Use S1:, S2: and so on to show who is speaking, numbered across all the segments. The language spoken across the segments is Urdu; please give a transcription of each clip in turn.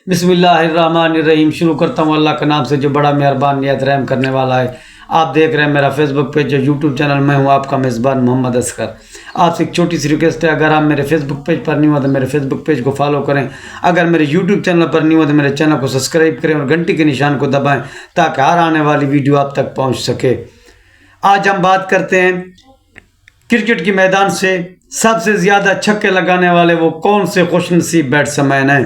S1: بسم اللہ الرحمن الرحیم۔ شروع کرتا ہوں اللہ کے نام سے جو بڑا مہربان نہایت رحم کرنے والا ہے۔ آپ دیکھ رہے ہیں میرا فیس بک پیج اور یوٹیوب چینل، میں ہوں آپ کا میزبان محمد اصغر۔ آپ سے ایک چھوٹی سی ریکویسٹ ہے، اگر آپ میرے فیس بک پیج پر نہیں ہو تو میرے فیس بک پیج کو فالو کریں، اگر میرے یوٹیوب چینل پر نہیں ہو تو میرے چینل کو سبسکرائب کریں اور گھنٹی کے نشان کو دبائیں تاکہ ہر آنے والی ویڈیو آپ تک پہنچ سکے۔ آج ہم بات کرتے ہیں کرکٹ کے میدان سے سب سے زیادہ چھکے لگانے والے وہ کون سے خوش نصیب بیٹسمین ہیں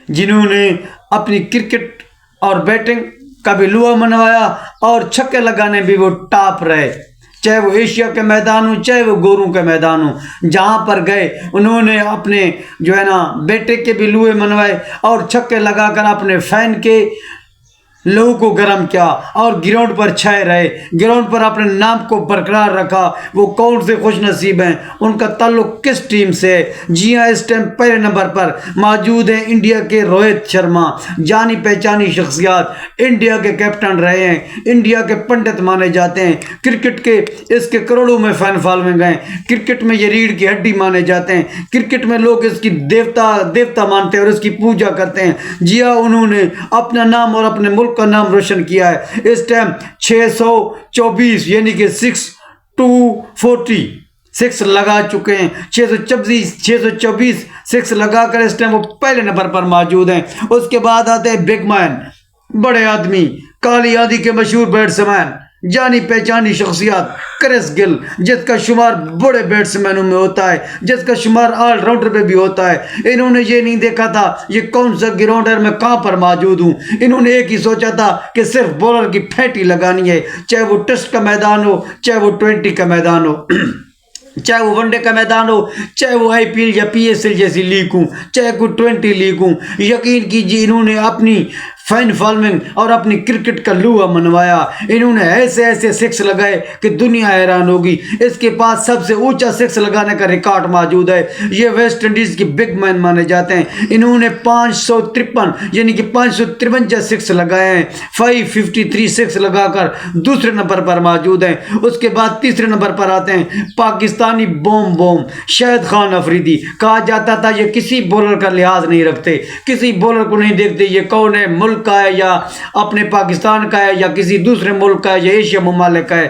S1: جنہوں نے اپنی کرکٹ اور بیٹنگ کا بھی لوا منوایا اور چھکے لگانے بھی وہ ٹاپ رہے، چاہے وہ ایشیا کے میدان ہوں چاہے وہ گوروں کے میدان ہوں۔ جہاں پر گئے انہوں نے اپنے بیٹے کے بھی لوہے منوائے اور چھکے لگا کر اپنے فین کے لوگوں کو گرم کیا اور گراؤنڈ پر چھائے رہے، گراؤنڈ پر اپنے نام کو برقرار رکھا۔ وہ کون سے خوش نصیب ہیں، ان کا تعلق کس ٹیم سے ہے؟ جی ہاں، اس ٹائم پہلے نمبر پر موجود ہیں انڈیا کے روہت شرما، جانی پہچانی شخصیات، انڈیا کے کیپٹن رہے ہیں، انڈیا کے پنڈت مانے جاتے ہیں، کرکٹ کے اس کے کروڑوں میں فین فالوئنگ ہیں، کرکٹ میں یہ ریڑھ کی ہڈی مانے جاتے ہیں، کرکٹ میں لوگ اس کی دیوتا مانتے ہیں اور اس کی پوجا کرتے ہیں۔ جی ہاں، انہوں نے اپنا نام اور اپنے ملک کا نام روشن کیا ہے۔ اس ٹائم 624 یعنی کہ 6 لگا چکے ہیں، 624 6 لگا کر اس ٹائم وہ پہلے نمبر پر موجود ہیں۔ اس کے بعد آتے ہیں بگ مین، بڑے آدمی، کالی آندھی کے مشہور بیٹسمین، جانی پہچانی شخصیات کرس گل، جس کا شمار بڑے بیٹسمینوں میں ہوتا ہے، جس کا شمار آل راؤنڈر پہ بھی ہوتا ہے۔ انہوں نے یہ نہیں دیکھا تھا یہ کون سا گراؤنڈ ہے، میں کہاں پر موجود ہوں، انہوں نے ایک ہی سوچا تھا کہ صرف بولر کی پھینٹی لگانی ہے، چاہے وہ ٹیسٹ کا میدان ہو چاہے وہ 20 کا میدان ہو، چاہے وہ ون ڈے کا میدان ہو چاہے وہ آئی پی ایل یا پی ایس ایل جیسی لیگ ہوں، چاہے کوئی 20 لیگ ہوں۔ یقین کیجیے انہوں نے اپنی فین فالوئنگ اور اپنی کرکٹ کا لوا منوایا، انہوں نے ایسے 6 لگائے کہ دنیا حیران ہوگی۔ اس کے پاس سب سے اونچا 6 لگانے کا ریکارڈ موجود ہے، یہ ویسٹ انڈیز کے بگ مین مانے جاتے ہیں۔ انہوں نے 553 یعنی کہ 553 6 لگائے ہیں، 553 6 لگا کر دوسرے نمبر پر موجود ہیں۔ اس کے بعد تیسرے نمبر پر آتے ہیں پاکستانی بوم شاہد خان افریدی۔ کہا جاتا تھا یہ کسی بولر کا لحاظ نہیں رکھتے، کسی بولر کو نہیں دیکھتے یہ کون ہے، ملک کا ہے یا اپنے پاکستان کا ہے یا کسی دوسرے ملک کا ہے یا ایشیا ممالک کا ہے،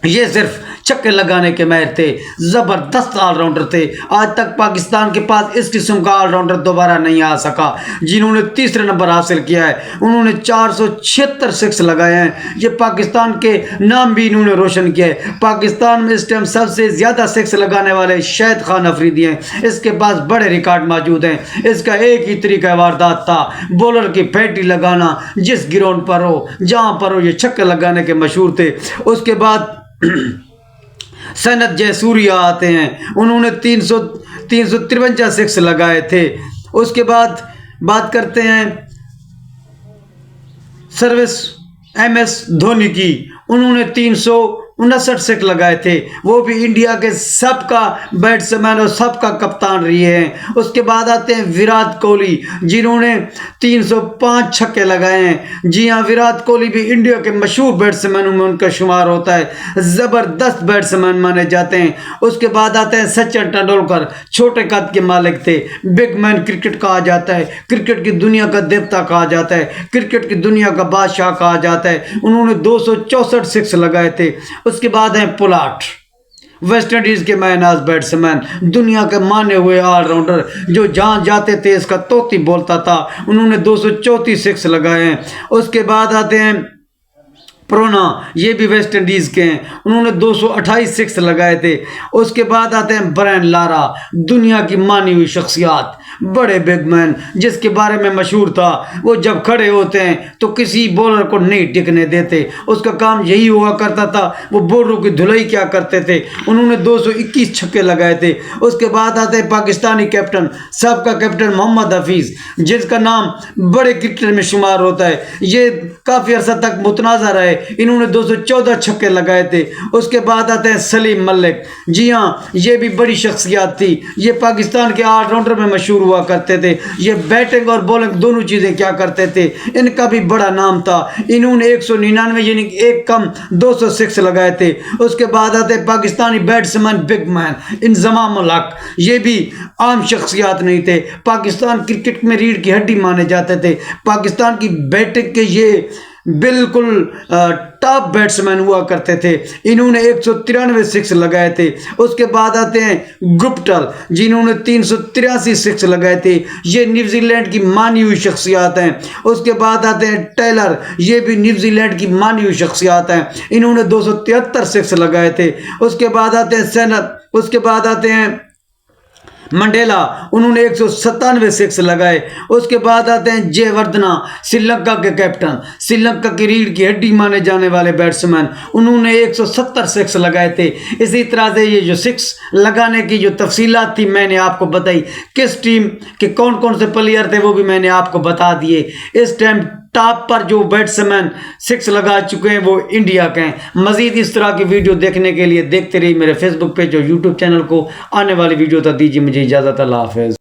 S1: یہ صرف چھکے لگانے کے ماہر تھے، زبردست آل راؤنڈر تھے۔ آج تک پاکستان کے پاس اس قسم کا آل راؤنڈر دوبارہ نہیں آ سکا جنہوں نے تیسرے نمبر حاصل کیا ہے۔ انہوں نے 476 6 لگائے ہیں، یہ پاکستان کے نام بھی انہوں نے روشن کیا ہے۔ پاکستان میں اس ٹائم سب سے زیادہ 6 لگانے والے شاہد خان افریدی ہیں، اس کے پاس بڑے ریکارڈ موجود ہیں۔ اس کا ایک ہی طریقہ واردات تھا، بولر کی پھینٹی لگانا، جس گراؤنڈ پر ہو جہاں پر ہو یہ چھکے لگانے کے مشہور تھے۔ اس کے بعد سنت جے سوریا آتے ہیں، انہوں نے 353 6 لگائے تھے۔ اس کے بعد بات کرتے ہیں سروس MS دھونی کی، انہوں نے 359 6 لگائے تھے، وہ بھی انڈیا کے سب کا بیٹسمین اور سب کا کپتان رہے ہیں۔ اس کے بعد آتے ہیں وراٹ کوہلی، جنہوں نے 305 چھکے لگائے ہیں۔ جی ہاں، وراٹ کوہلی بھی انڈیا کے مشہور بیٹسمینوں میں ان کا شمار ہوتا ہے، زبردست بیٹسمین مانے جاتے ہیں۔ اس کے بعد آتے ہیں سچن ٹنڈولکر، چھوٹے قد کے مالک تھے، بگ مین کرکٹ کہا جاتا ہے، کرکٹ کی دنیا کا دیوتا کہا جاتا ہے، کرکٹ کی دنیا کا بادشاہ کہا جاتا ہے۔ انہوں نے 264 6 لگائے تھے۔ اس کے بعد ہیں پولاٹ، ویسٹ انڈیز کے ماہ ناز بیٹسمین، دنیا کے مانے ہوئے آل راؤنڈر جو جہاں جاتے تھے اس کا طوطی بولتا تھا، انہوں نے 234 6 لگائے ہیں۔ اس کے بعد آتے ہیں پرونا، یہ بھی ویسٹ انڈیز کے ہیں، انہوں نے 228 6 لگائے تھے۔ اس کے بعد آتے ہیں برائن لارا، دنیا کی مانی ہوئی شخصیات، بڑے بگ مین جس کے بارے میں مشہور تھا وہ جب کھڑے ہوتے ہیں تو کسی بولر کو نہیں ٹکنے دیتے، اس کا کام یہی ہوا کرتا تھا، وہ بولروں کی دھلائی کیا کرتے تھے۔ انہوں نے 221 چھکے لگائے تھے۔ اس کے بعد آتے ہیں پاکستانی کیپٹن، سب کا کیپٹن محمد حفیظ، جس کا نام بڑے کرکٹر میں شمار ہوتا ہے، یہ کافی عرصہ تک متنازع رہے، انہوں نے 214 چھکے لگائے تھے۔ اس کے بعد آتے ہیں سلیم ملک، جی ہاں یہ بھی بڑی شخصیات تھی، یہ پاکستان کے آل راؤنڈر میں مشہور ہوا ہوا کرتے تھے. یہ بیٹنگ اور بولنگ دونوں چیزیں کیا کرتے تھے. ان کا بھی بڑا نام تھا. انہوں نے 199 یعنی ایک کم 206 لگائے تھے. اس کے بعد آتے پاکستانی بیٹسمین بگ مین انضمام الحق. یہ بھی عام شخصیات نہیں تھے. پاکستان کرکٹ میں ریڑھ کی ہڈی مانے جاتے تھے. پاکستان کی بیٹنگ کے یہ بالکل ٹاپ بیٹسمین ہوا کرتے تھے. انہوں نے 193 سکس لگائے تھے. اس کے بعد آتے ہیں گپٹل جنہوں نے 383 سکس لگائے تھے. یہ نیوزی لینڈ کی مانی ہوئی شخصیات ہیں. اس کے بعد آتے ہیں ٹیلر. یہ بھی نیوزی لینڈ کی مانی ہوئی شخصیات ہیں. انہوں نے 273 سکس لگائے تھے. اس کے بعد آتے ہیں سینر. اس کے بعد آتے ہیں منڈیلا. انہوں نے 197 سکس لگائے. اس کے بعد آتے ہیں جے وردھنا سری لنکا کے کیپٹن, سری لنکا کی ریڑھ کی ہڈی مانے جانے والے بیٹسمین. انہوں نے 170 سکس لگائے تھے. اسی طرح سے یہ جو سکس لگانے کی جو تفصیلات تھی میں نے آپ کو بتائی. کس ٹیم کے کون کون سے پلیئر تھے وہ بھی میں نے آپ کو بتا دیے. اس ٹائم ٹاپ پر جو بیٹسمین سکس لگا چکے ہیں وہ انڈیا کے ہیں. مزید اس طرح کی ویڈیو دیکھنے کے لیے دیکھتے رہیے میرے فیس بک پیج اور یوٹیوب چینل کو. آنے والی ویڈیو تک دیجیے مجھے اجازت. اللہ حافظ.